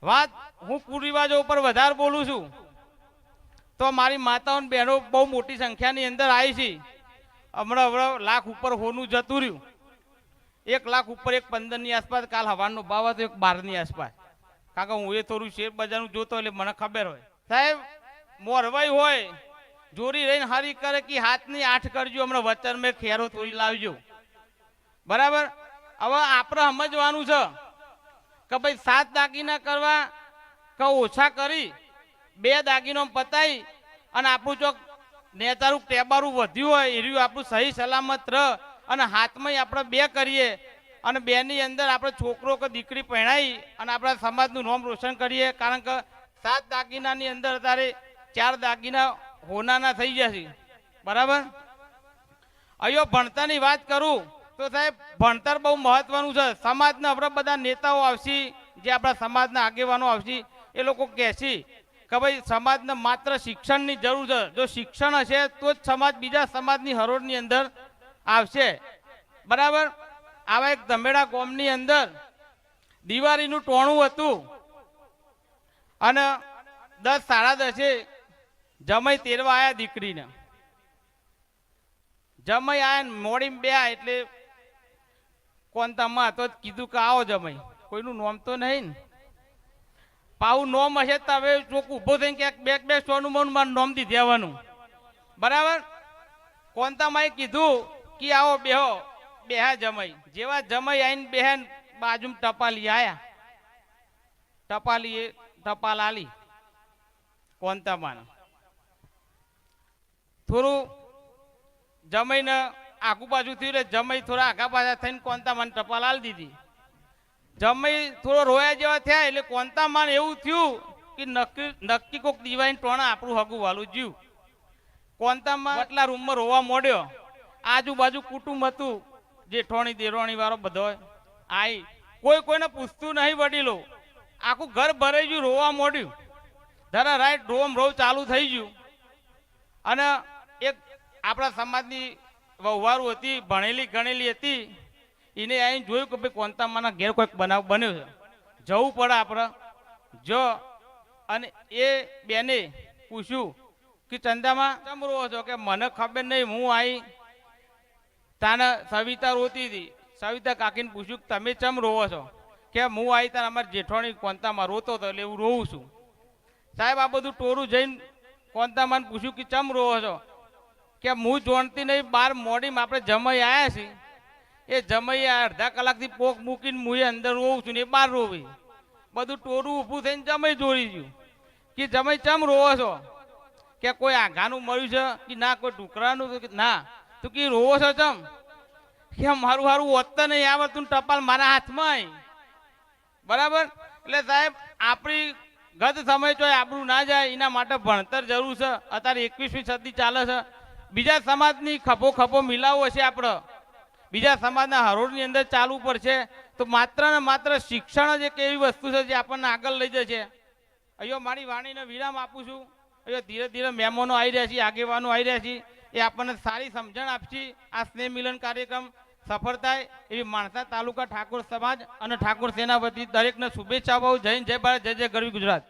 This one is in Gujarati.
વાત હું કુરિવાજો ઉપર વધારે બોલું છું તો મારી માતાઓ અને બહેનો બહુ મોટી સંખ્યાની અંદર આવી છે. હમણાં લાખ ઉપર હોનું જતું રહ્યું. 1 લાખ ઉપર 1.15 આસપાસ કાલ હવાનો ભાવ હતો 1.12 આસપાસ. કારણ કે હું એ થોડું શેર બજારનું જોતો એટલે મને ખબર હોય. સાહેબ મોરવાઈ હોય જોરી રહીને હારી કરે કે હાથની 8 કરજો. હમણાં વચન મેં ખેરો થોડી લાવજો. બરાબર. હવે આપણે સમજવાનું છે કે ભાઈ 7 દાગીના કરવા કે ઓછા કરી 2 દાગીનો પતાઈ અને આપણું ચોક નેતારું ટેબારું વધ્યું હોય એર્યું આપણું સહી સલામત રહ અને હાથમાં આપણે 2 કરીએ અને 2 ની અંદર આપણે છોકરો કે દીકરી પહેણાઈ અને આપણા સમાજનું નામ રોશન કરીએ. કારણ કે 7 દાગીનાની અંદર અત્યારે 4 દાગીના હોનાના થઈ જશે. બરાબર. અહીંયા ભણતરની વાત કરું તો સાહેબ ભણતર બહુ મહત્વનું છે. સમાજના આપણે બધા નેતાઓ આવશે, જે આપણા સમાજના આગેવાનો આવશે, એ લોકો કહેશે કે ભાઈ સમાજને માત્ર શિક્ષણની જરૂર છે. જો શિક્ષણ હશે તો જ સમાજ બીજા સમાજની હરોળની અંદર આવશે. બરાબર. આવા એક ધમેડા ગામની અંદર દિવાળીનું ટોણું હતું અને 10 સાડા 10 જમાઈ તેરવા આયા દીકરીને. જમાઈ આયા મોડી 2 એટલે કોનતામાં હતો કીધું કે આવો જમાઈ. કોઈનું નોમ તો નહીં ને. પાવું નોમ હશે તો હવે ચોક ઊભો થઈને ક્યાંક બે સોનું મારું નોમ દી દેવાનું. બરાબર. કોનતામાં કીધું કે આવો બેહો. બેહા જમાઈ. જેવા જમાઈ આવીને બેહેન બાજુમાં ટપાલી આયા. ટપાલી ટપાલ આલી કોનતામાં. થોડું જમાઈને આગુ બાજુ થયું એટલે જમાઈ થોડા આગા પાછા થઈને કોનતામાં ટપાલ આલી દીધી. જમાઈ થોડો રોયા જેવા થયા એટલે કોનતામાં એવું થયું કે નક્કી કોક દિવાળી ટોણા આપણું હગું વાલું જીવ. કોનતામાં એટલા રૂમમાં રોવા મોડ્યો. આજુબાજુ કુટુંબ હતું, જેઠોણી દેરોણી વાળો બધો આઈ. કોઈને પૂછતું નહીં વડીલો. આખું ઘર ભરાઈ ગયું, રોવા મોડ્યું. ધરા રાઈટ રોમ રોવ ચાલુ થઈ ગયું. અને એક આપણા સમાજની વહુવારું હતી, ભણેલી ગણેલી હતી, એને આવીને જોયું કે ભાઈ કોનતામાના ઘેર કોઈક બનાવ બન્યો છે, જવું પડે આપણે. જો અને એ બેને પૂછ્યું કે ચંદામાં કેમ રોવો છો? કે મને ખબર નહીં, હું આવી તાને સવિતા રોતી હતી. સવિતા કાકીને પૂછ્યું કે તમે ચમ રોવો છો? કે હું આવી તાને અમારે જેઠોણી કોનતામાં રોતો હતો એટલે એવું રોવું છું. સાહેબ આ બધું ટોરું જઈને કોનતામાં પૂછ્યું કે ચમ રોવો છો? કે હું જોણતી નહીં, 12 મોડીમાં આપણે જમાઈ આવ્યા છીએ. એ જમાઈ અડધા કલાકથી પોક મૂકીને હું અંદર રોવું છું ને એ 12 રોવી. બધું ટોરું ઊભું થઈને જમાઈ જોડી ગયું કે જમાઈ ચમ રોવો છો? કે કોઈ આઘાનું મળ્યું છે કે ના કોઈ ટુકડાનું? કે ના. તું કે રોવો છો ચમ? કે મારું સારું વધતા નહીં આવડતું, ટપાલ મારા હાથમાં. બરાબર. એટલે સાહેબ આપણી ગત સમય તો આપણું ના જાય એના માટે ભણતર જરૂર છે. અત્યારે 21મી સદી ચાલે છે. બીજા સમાજની ખભો મિલાવવો છે આપણે, બીજા સમાજના હરોળની અંદર ચાલવું પડશે. તો માત્ર ને માત્ર શિક્ષણ જ એક એવી વસ્તુ છે જે આપણને આગળ લઈ જશે. અહીંયા મારી વાણીને વિરામ આપું છું. અહીંયા ધીરે ધીરે મહેમાનો આવી રહ્યા છે, આગેવાનો આવી રહ્યા છે, એ આપણને સારી સમજણ આપશે. આ સ્નેહ મિલન કાર્યક્રમ સફળ થાય એવી માણસા તાલુકા ઠાકોર સમાજ અને ઠાકોર સેના વતી દરેકને શુભેચ્છાઓ. જય હિન્દ, જય ભારત, જય જય ગરવી ગુજરાત.